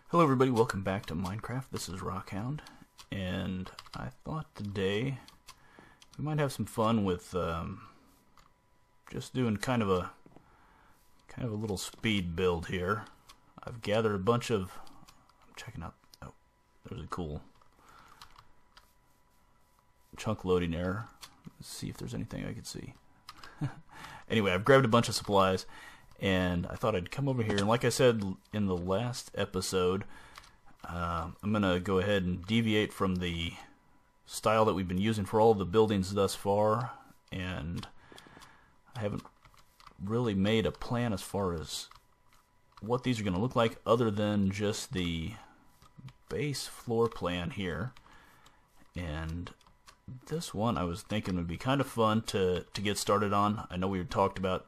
Hello everybody, welcome back to Minecraft. This is RockHound, and I thought today we might have some fun with just doing kind of a little speed build here. I've gathered a bunch of, I'm checking out, oh, there's a cool chunk loading error. Let's see if there's anything I can see. Anyway, I've grabbed a bunch of supplies, and I thought I'd come over here, and like I said in the last episode, I'm going to go ahead and deviate from the style that we've been using for all of the buildings thus far, and I haven't really made a plan as far as what these are going to look like other than just the base floor plan here. And this one I was thinking would be kind of fun to get started on. I know we had talked about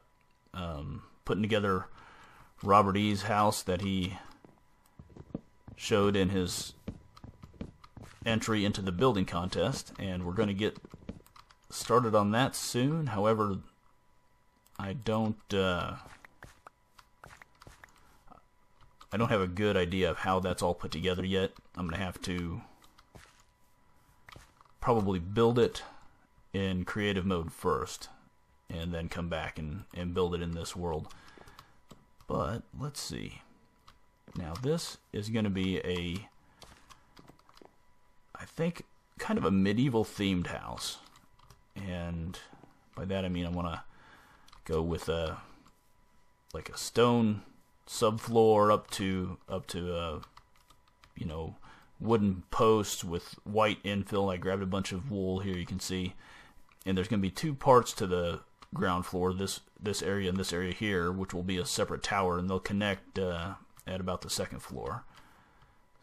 putting together Robert E's house that he showed in his entry into the building contest, and we're going to get started on that soon. However, I don't have a good idea of how that's all put together yet. I'm going to have to probably build it in creative mode first and then come back and build it in this world. But let's see. Now this is going to be I think kind of a medieval themed house, and by that I mean I want to go with like a stone subfloor up to you know, wooden posts with white infill. I grabbed a bunch of wool here, you can see, and there's going to be two parts to the ground floor, this area and this area here, which will be a separate tower, and they'll connect at about the second floor.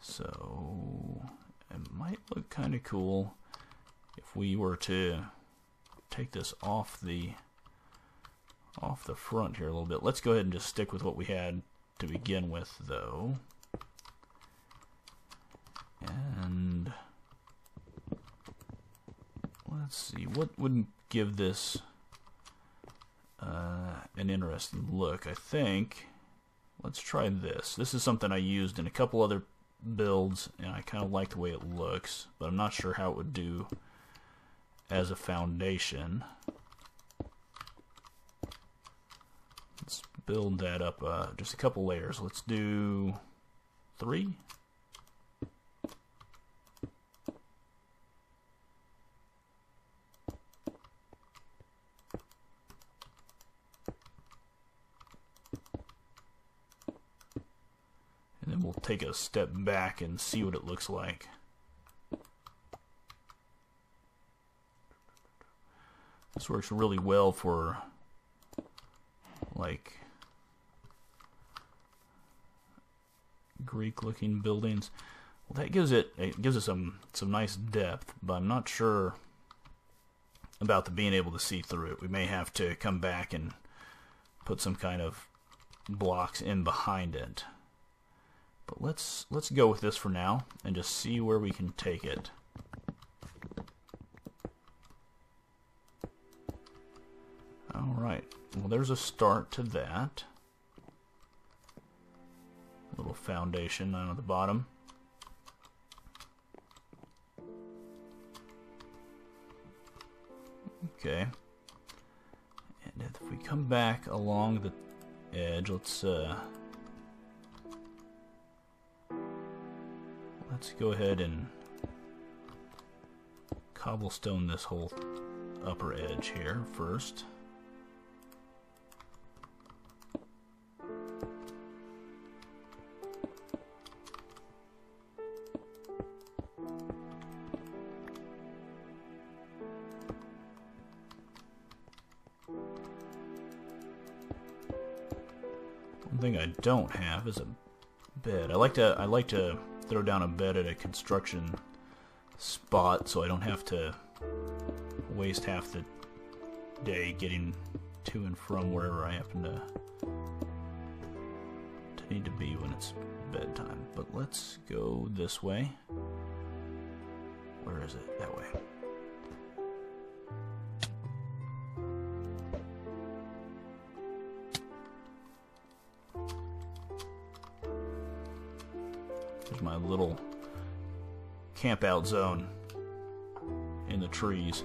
So it might look kind of cool if we were to take this off the front here a little bit. Let's go ahead and just stick with what we had to begin with, though. And let's see, what would give this an interesting look? I think let's try this. This is something I used in a couple other builds, and I kind of like the way it looks, but I'm not sure how it would do as a foundation. Let's build that up just a couple layers. Let's do 3. And then we'll take a step back and see what it looks like. This works really well for like Greek-looking buildings. Well, that gives it some nice depth, but I'm not sure about the being able to see through it. We may have to come back and put some kind of blocks in behind it. But let's go with this for now and just see where we can take it. Alright, well, there's a start to that. A little foundation down at the bottom. Okay. And if we come back along the edge, let's go ahead and cobblestone this whole upper edge here first. One thing I don't have is a bed. I like to throw down a bed at a construction spot so I don't have to waste half the day getting to and from wherever I happen to need to be when it's bedtime. But let's go this way. Where is it? That way. There's my little camp out zone in the trees,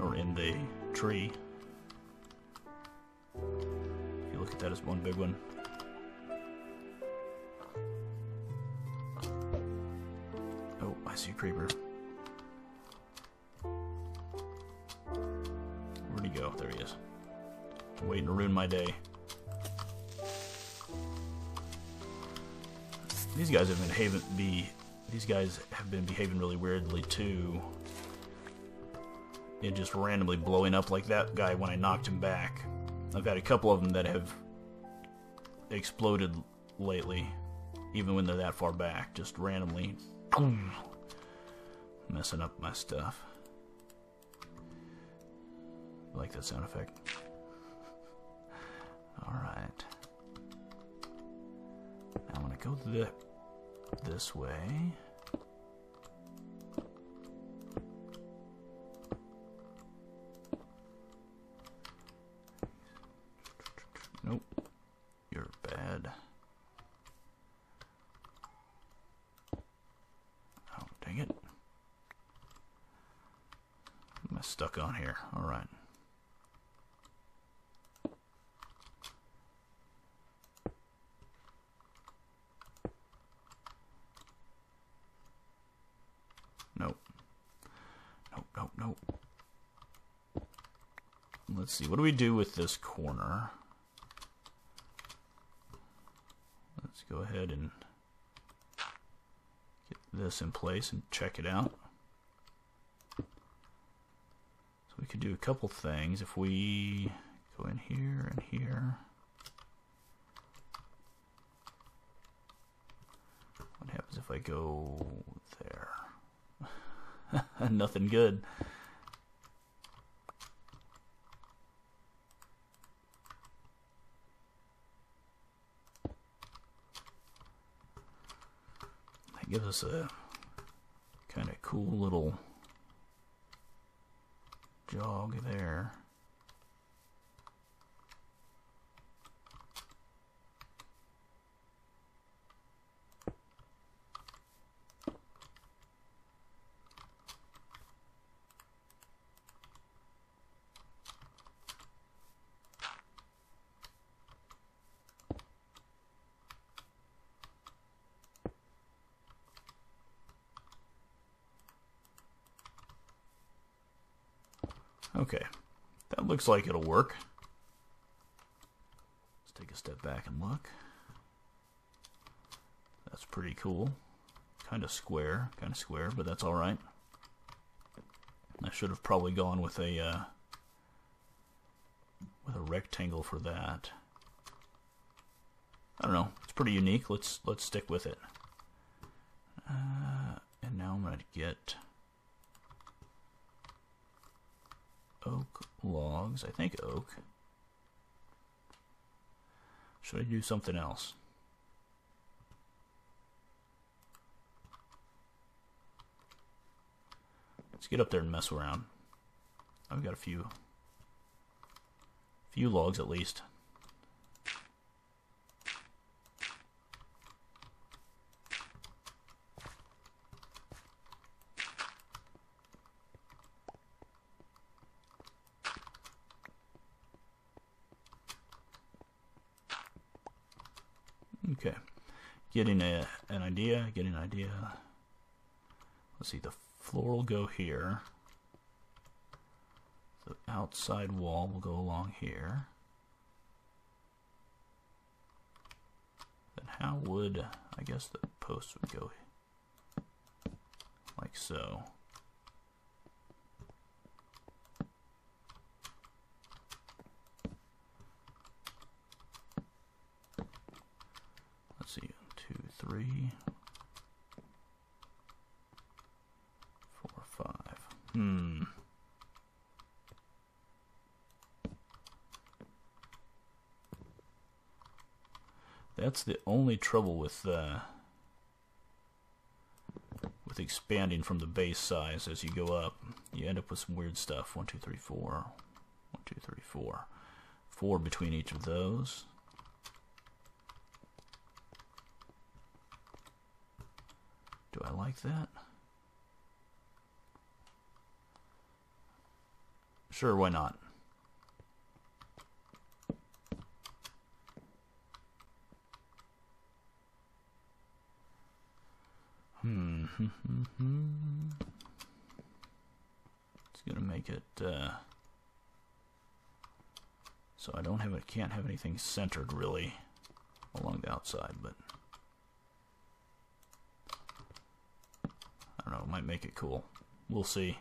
or in the tree. If you look at that as one big one. Oh, I see a creeper. Where'd he go? There he is. Waiting to ruin my day. These guys have been behaving really weirdly too. And just randomly blowing up like that guy when I knocked him back. I've had a couple of them that have exploded lately, even when they're that far back, just randomly messing up my stuff. I like that sound effect. Alright. Now I'm going to go this way. Nope. You're bad. Oh, dang it. Am I stuck on here? Alright. Nope. Nope, nope, nope. Let's see, what do we do with this corner? Let's go ahead and get this in place and check it out. So we could do a couple things if we go in here and here. What happens if I go there? Nothing good. That gives us a kind of cool little jog there. Okay, that looks like it'll work. Let's take a step back and look. That's pretty cool. Kind of square, but that's all right. I should have probably gone with a rectangle for that. I don't know. It's pretty unique. Let's stick with it. And now I'm going to get oak logs. I think oak. Should I do something else? Let's get up there and mess around. I've got a few logs at least. Okay, getting an idea. Let's see, the floor will go here. The outside wall will go along here. Then how would, I guess the post would go like so. Let's see, 2, 3, 4, 5. That's the only trouble with expanding from the base size. As you go up, you end up with some weird stuff. 1, 2, 3, 4. 1, 2, 3, 4. 4 between each of those. Do I like that? Sure, why not? It's gonna make it so I can't have anything centered really along the outside, but I don't know, it might make it cool. We'll see.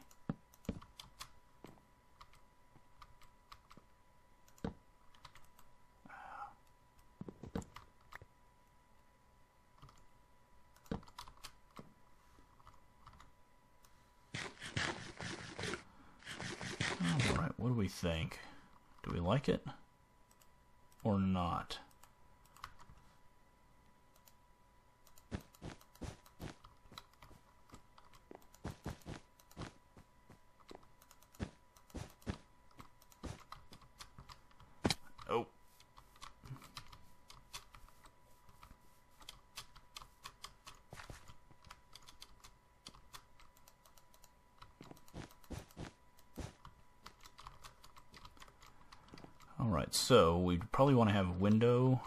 Alright, what do we think? Do we like it or not? Oh. Alright, so we probably want to have a window,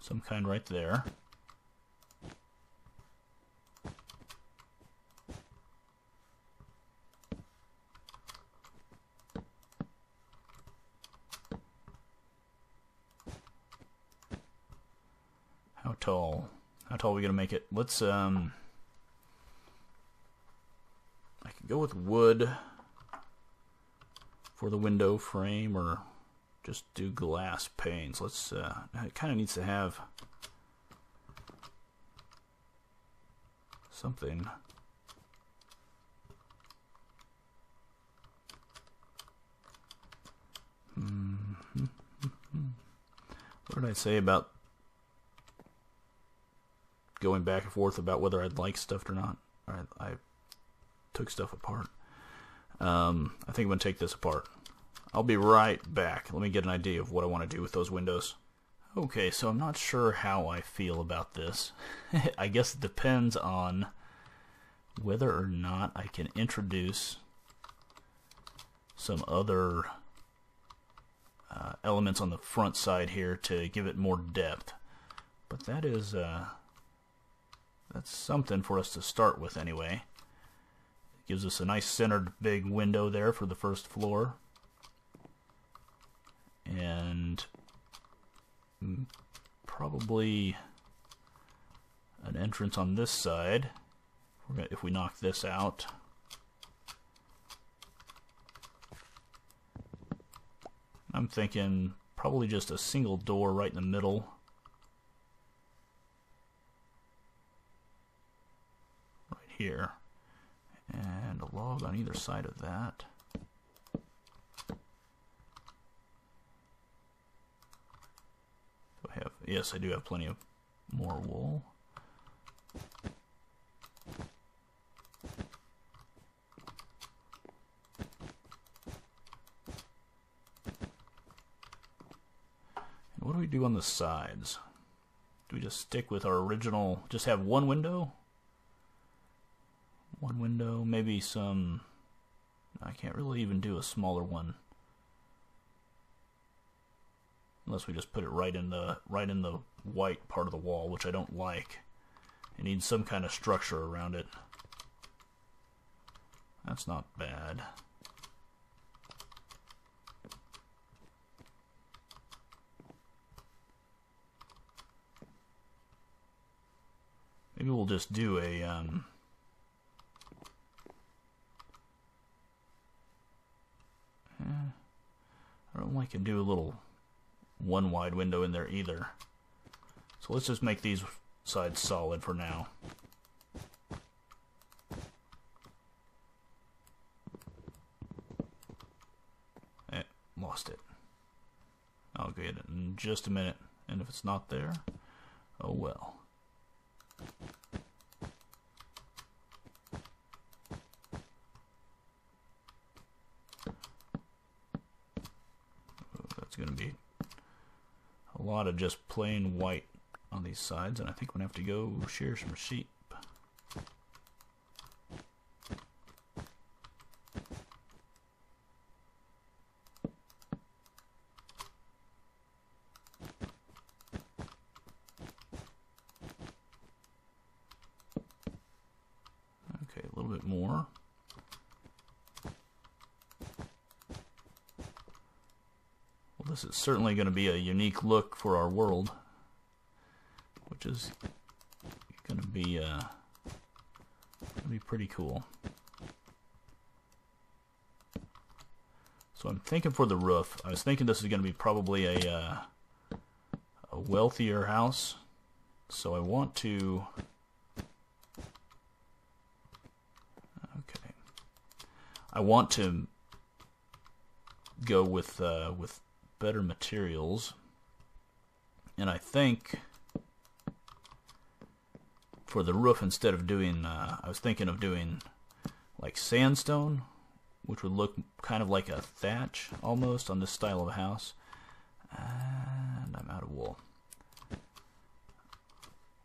some kind right there. How tall? How tall are we gonna make it? Let's I could go with wood for the window frame, or just do glass panes. Let's it kind of needs to have something. What did I say about going back and forth about whether I'd like stuff or not? I took stuff apart. I think I'm going to take this apart. I'll be right back. Let me get an idea of what I want to do with those windows. Okay, so I'm not sure how I feel about this. I guess it depends on whether or not I can introduce some other elements on the front side here to give it more depth. But that is that's something for us to start with anyway. Gives us a nice centered big window there for the first floor. And probably an entrance on this side if we knock this out. I'm thinking probably just a single door right in the middle. Right here. And a log on either side of that. Do I have? Yes, I do have plenty of more wool. And what do we do on the sides? Do we just stick with our original, just have one window? One window, maybe some, I can't really even do a smaller one. Unless we just put it right in the white part of the wall, which I don't like. It needs some kind of structure around it. That's not bad. Maybe we'll just do a I don't like to do a little one wide window in there either. So let's just make these sides solid for now. Lost it. I'll get it in just a minute. And if it's not there, oh well. Going to be a lot of just plain white on these sides, and I think I'm going to have to go shear some sheep. bit more. Well, this is certainly going to be a unique look for our world, which is going to be pretty cool. So I'm thinking for the roof, I was thinking this is going to be probably a wealthier house. So I want to, okay, I want to go with better materials, and I think for the roof, instead of doing, I was thinking of doing like sandstone, which would look kind of like a thatch almost on this style of a house. And I'm out of wool.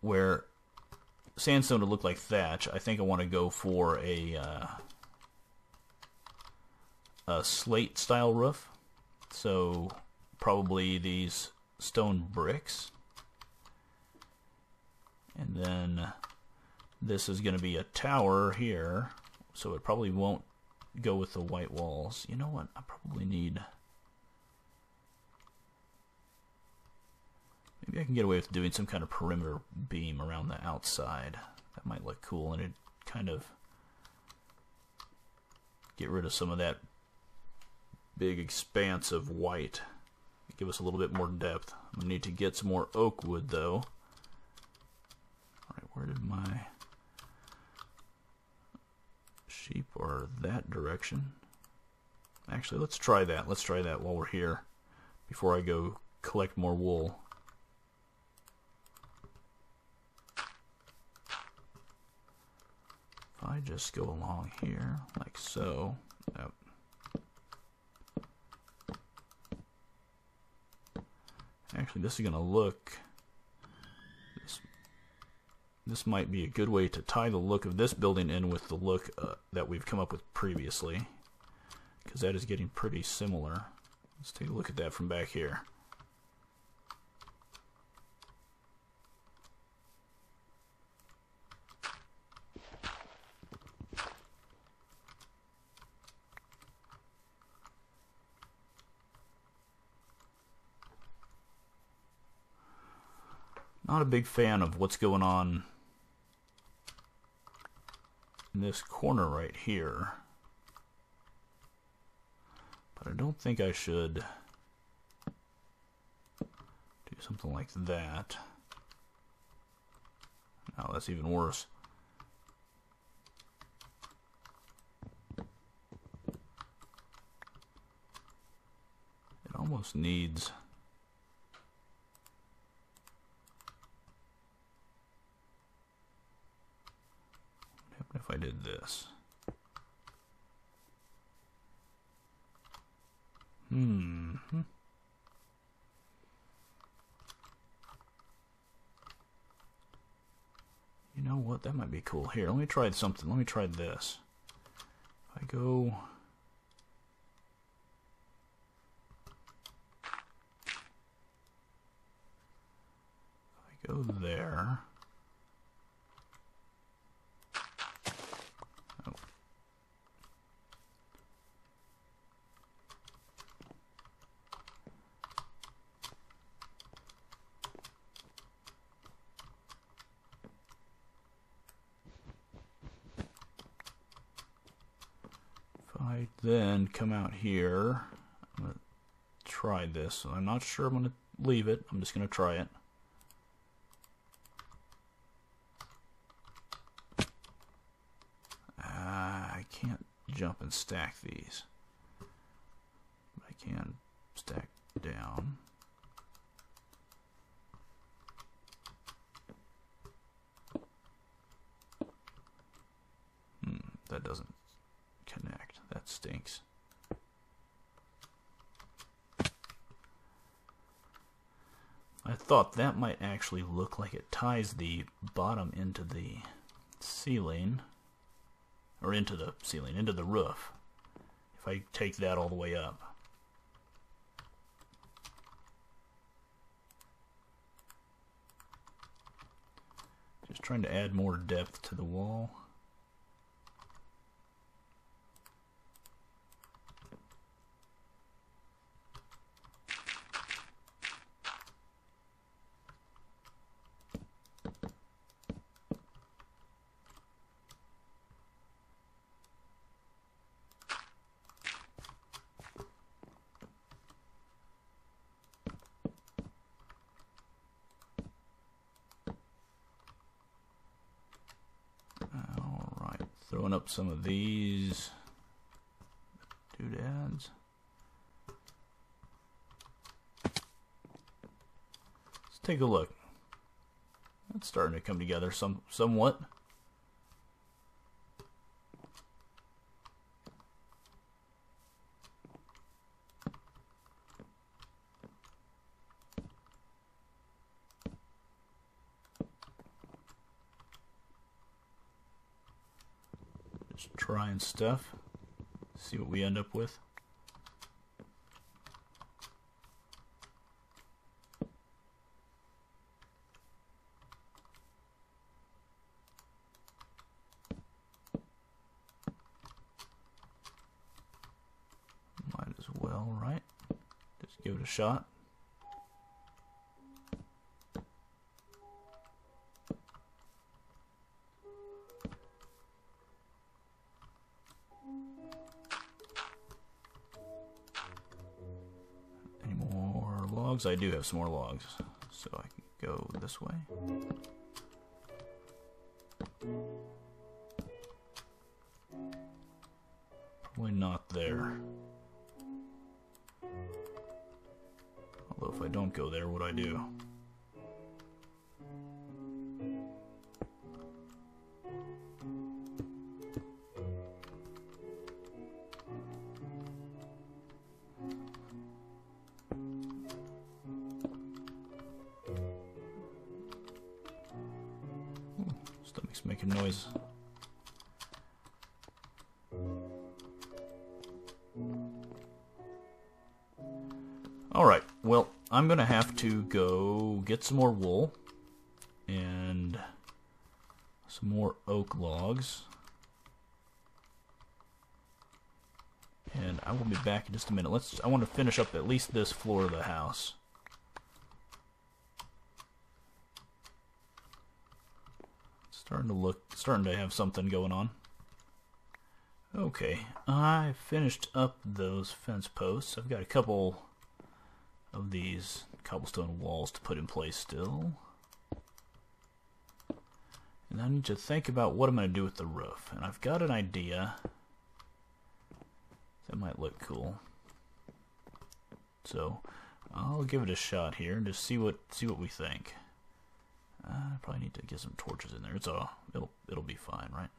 Where sandstone would look like thatch, I think I want to go for a slate style roof. So probably these stone bricks. And then this is going to be a tower here, so it probably won't go with the white walls. You know what? I probably need... Maybe I can get away with doing some kind of perimeter beam around the outside. That might look cool, and it'd kind of get rid of some of that big expanse of white. Give us a little bit more depth. I'm going to need to get some more oak wood, though. Alright, where did my sheep are? That direction. Actually, let's try that. Let's try that while we're here before I go collect more wool. If I just go along here like so. Nope. Actually, this is going to look... This might be a good way to tie the look of this building in with the look that we've come up with previously, because that is getting pretty similar. Let's take a look at that from back here. Not a big fan of what's going on in this corner right here, but I don't think I should do something like that. No, that's even worse. It almost needs... If I did this. You know what? That might be cool. Here, let me try something. Let me try this. If I go... If I go there... I then come out here, I'm going to try this. I'm not sure I'm going to leave it. I'm just going to try it. I can't jump and stack these. I can stack down. That doesn't connect. That stinks. I thought that might actually look like it ties the bottom into the ceiling, or into the ceiling, into the roof, if I take that all the way up. Just trying to add more depth to the wall. Throwing up some of these doodads. Let's take a look. It's starting to come together somewhat. Just trying stuff. See what we end up with. Might as well, right? Just give it a shot. Any more logs? I do have some more logs, so I can go this way. Probably not there. Although if I don't go there, what do I do? Ooh, stomach's making noise. Alright, well, I'm going to have to go get some more wool and some more oak logs. And I will be back in just a minute. I want to finish up at least this floor of the house. Starting to have something going on. Okay, I finished up those fence posts. I've got a couple of these cobblestone walls to put in place still. And I need to think about what I'm going to do with the roof. And I've got an idea. That might look cool. So I'll give it a shot here and just see what we think. I probably need to get some torches in there. It'll be fine, right?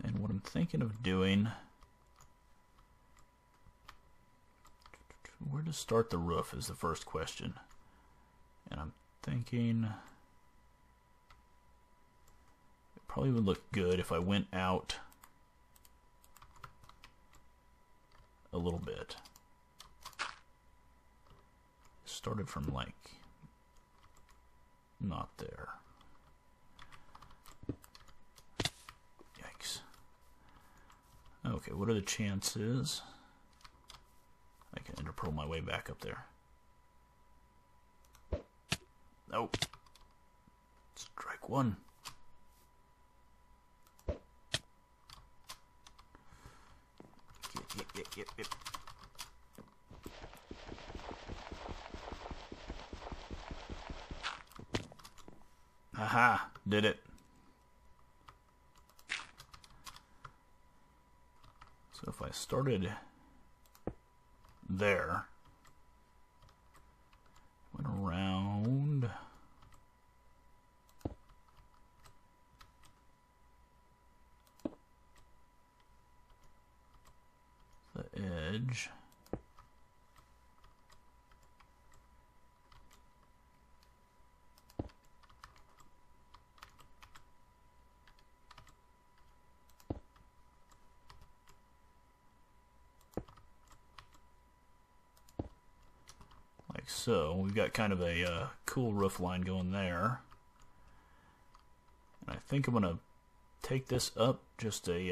And what I'm thinking of doing, where to start the roof is the first question. And I'm thinking it probably would look good if I went out a little bit. Started from like not there. Yikes. Okay, what are the chances I can interpearl my way back up there? Nope. Strike one. Yep. Aha, did it. So if I started there, went around the edge, like so. We've got kind of a cool roof line going there. And I think I'm going to take this up just to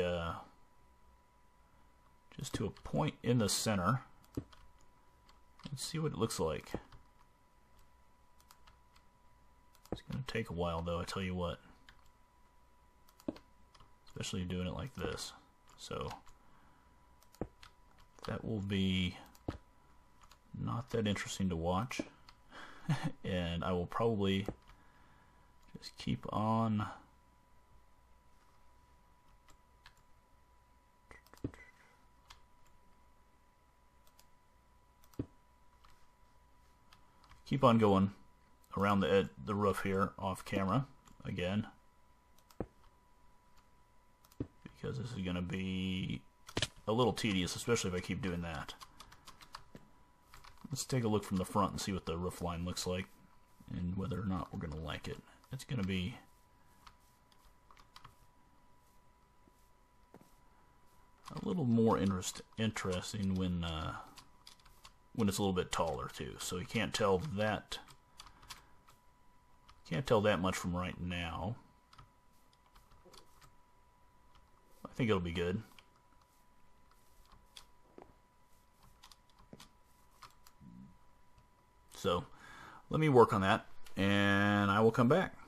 a point in the center. Let's see what it looks like. It's going to take a while though, I tell you what. Especially doing it like this. So that will be not that interesting to watch. And I will probably just keep on keep on going around the roof here off camera again, because this is going to be a little tedious, especially if I keep doing that. Let's take a look from the front and see what the roof line looks like and whether or not we're going to like it. It's going to be a little more interesting when it's a little bit taller too. So you can't tell that much from right now. I think it'll be good. So let me work on that, and I will come back.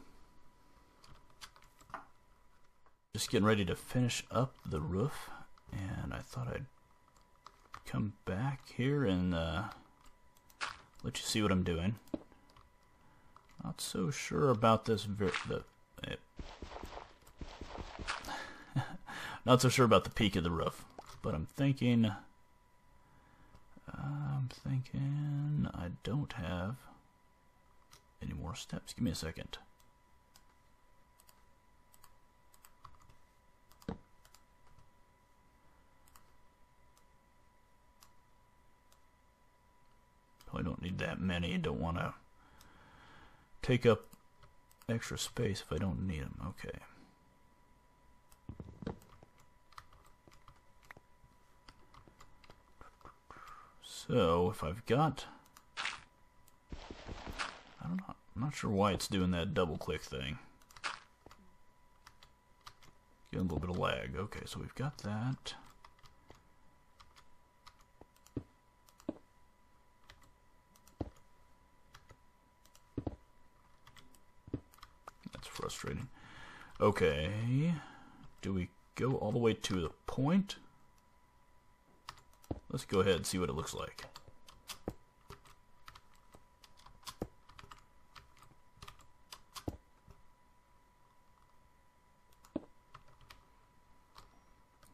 Just getting ready to finish up the roof, and I thought I'd come back here and let you see what I'm doing. Not so sure about this. Not so sure about the peak of the roof, but I'm thinking I don't have any more steps. Give me a second. Probably don't need that many. Don't want to take up extra space if I don't need them. Okay. So if I've got, I don't know, I'm not sure why it's doing that double click thing. Getting a little bit of lag. Okay, so we've got that. That's frustrating. Okay, do we go all the way to the point? Let's go ahead and see what it looks like.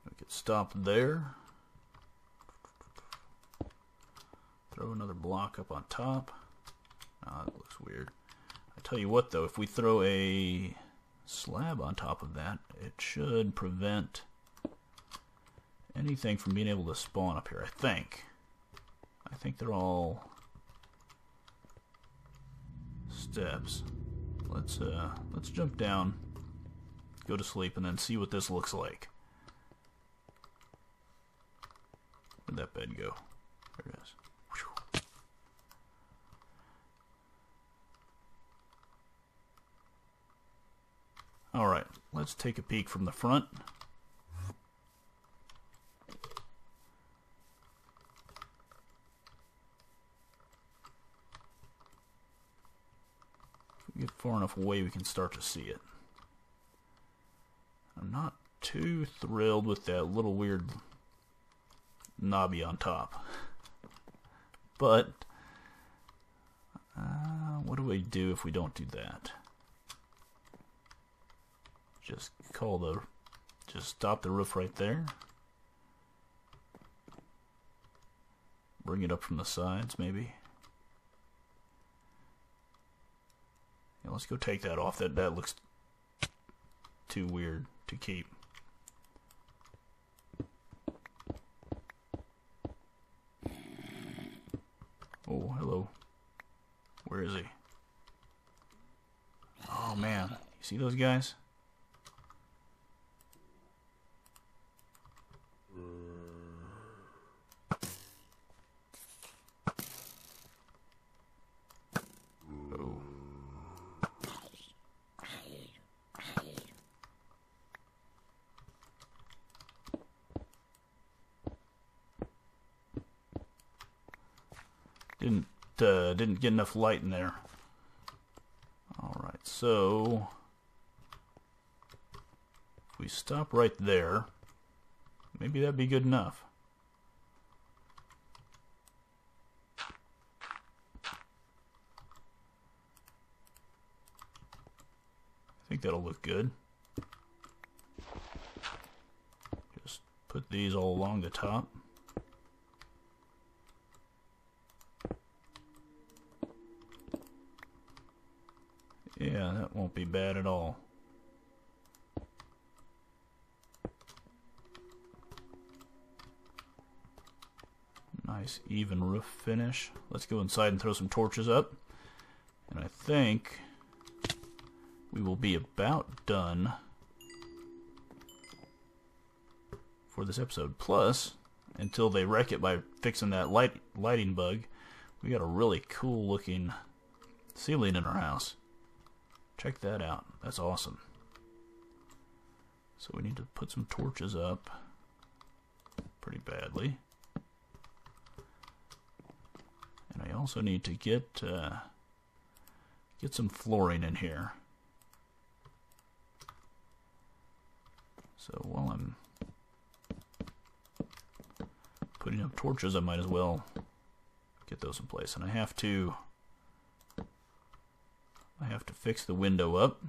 We could stop there. Throw another block up on top. Ah, that looks weird. I tell you what though, if we throw a slab on top of that, it should prevent anything from being able to spawn up here. I think they're all steps. Let's jump down, go to sleep, and then see what this looks like. Where'd that bed go? There it is. Whew. All right, let's take a peek from the front. Get far enough away we can start to see it. I'm not too thrilled with that little weird knobby on top, but what do we do if we don't do that? Just stop the roof right there, bring it up from the sides maybe. Yeah, let's go take that off. That looks too weird to keep. Oh, hello. Where is he? Oh man, you see those guys? Didn't get enough light in there. Alright, so if we stop right there, maybe that'd be good enough. I think that'll look good. Just put these all along the top. Yeah, that won't be bad at all. Nice even roof finish. Let's go inside and throw some torches up. And I think we will be about done for this episode. Plus, until they wreck it by fixing that lighting bug, we got a really cool looking ceiling in our house. Check that out. That's awesome. So we need to put some torches up pretty badly. And I also need to get some flooring in here. So while I'm putting up torches, I might as well get those in place. And I have to fix the window up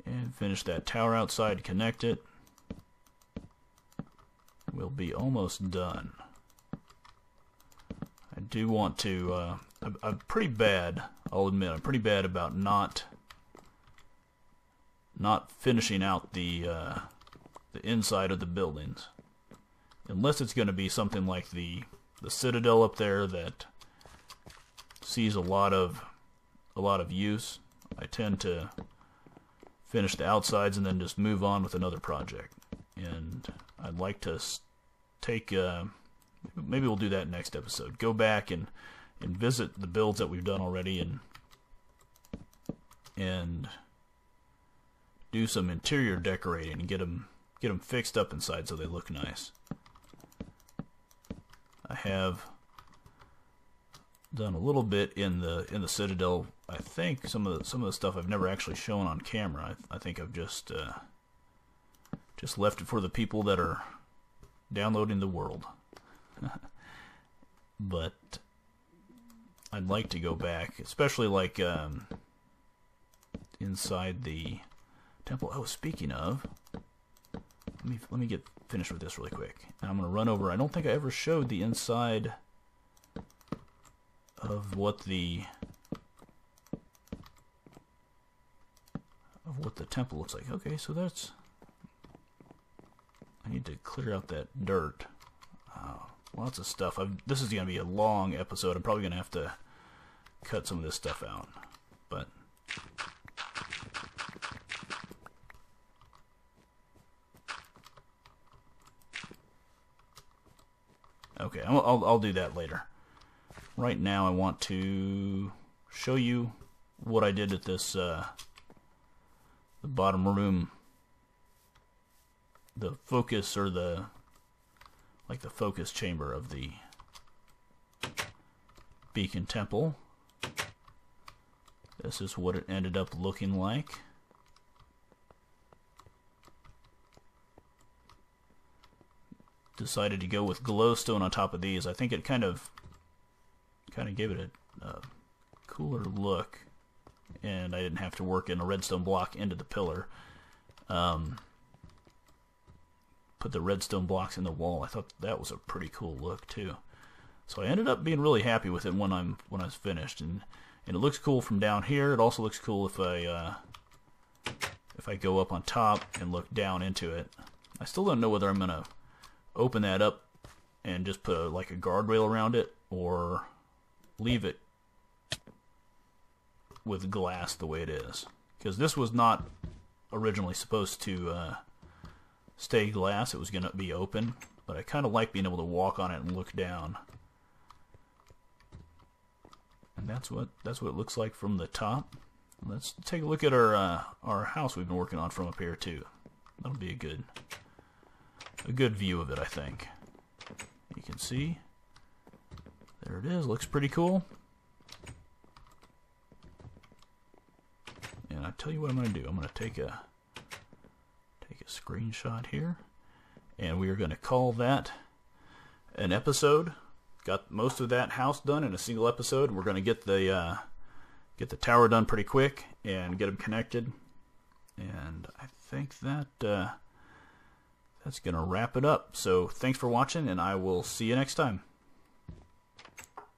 and finish that tower outside, connect it. We'll be almost done. I do want to, I'm pretty bad, I'll admit, I'm pretty bad about not finishing out the inside of the buildings. Unless it's going to be something like the Citadel up there that sees a lot of use. I tend to finish the outsides and then just move on with another project. And I'd like to take, maybe we'll do that next episode. Go back and visit the builds that we've done already and do some interior decorating and get them fixed up inside so they look nice. I have done a little bit in the Citadel. I think some of the stuff I've never actually shown on camera. I think I've just left it for the people that are downloading the world. But I'd like to go back, especially like inside the temple. Oh, speaking of, let me get finished with this really quick. And I'm going to run over. I don't think I ever showed the inside of what the temple looks like. Okay, so that's, I need to clear out that dirt. Lots of stuff. This is going to be a long episode. I'm probably going to have to cut some of this stuff out. But okay, I'll do that later. Right now I want to show you what I did at this the bottom room, the focus, or the focus chamber of the Beacon Temple. This is what it ended up looking like. Decided to go with glowstone on top of these. I think it kind of gave it a cooler look, and I didn't have to work in a redstone block into the pillar. Put the redstone blocks in the wall. I thought that was a pretty cool look too. So I ended up being really happy with it when I was finished, and it looks cool from down here. It also looks cool if I go up on top and look down into it. I still don't know whether I'm gonna open that up and just put like a guardrail around it, or leave it with glass the way it is, because this was not originally supposed to stay glass. It was going to be open, but I kind of like being able to walk on it and look down. And that's what it looks like from the top. Let's take a look at our house we've been working on from up here too. That'll be a good view of it, I think. You can see there it is. Looks pretty cool. And I tell you what I'm going to do. I'm going to take a screenshot here, and we are going to call that an episode. Got most of that house done in a single episode. We're going to get the tower done pretty quick and get them connected. And I think that that's going to wrap it up. So thanks for watching, and I will see you next time.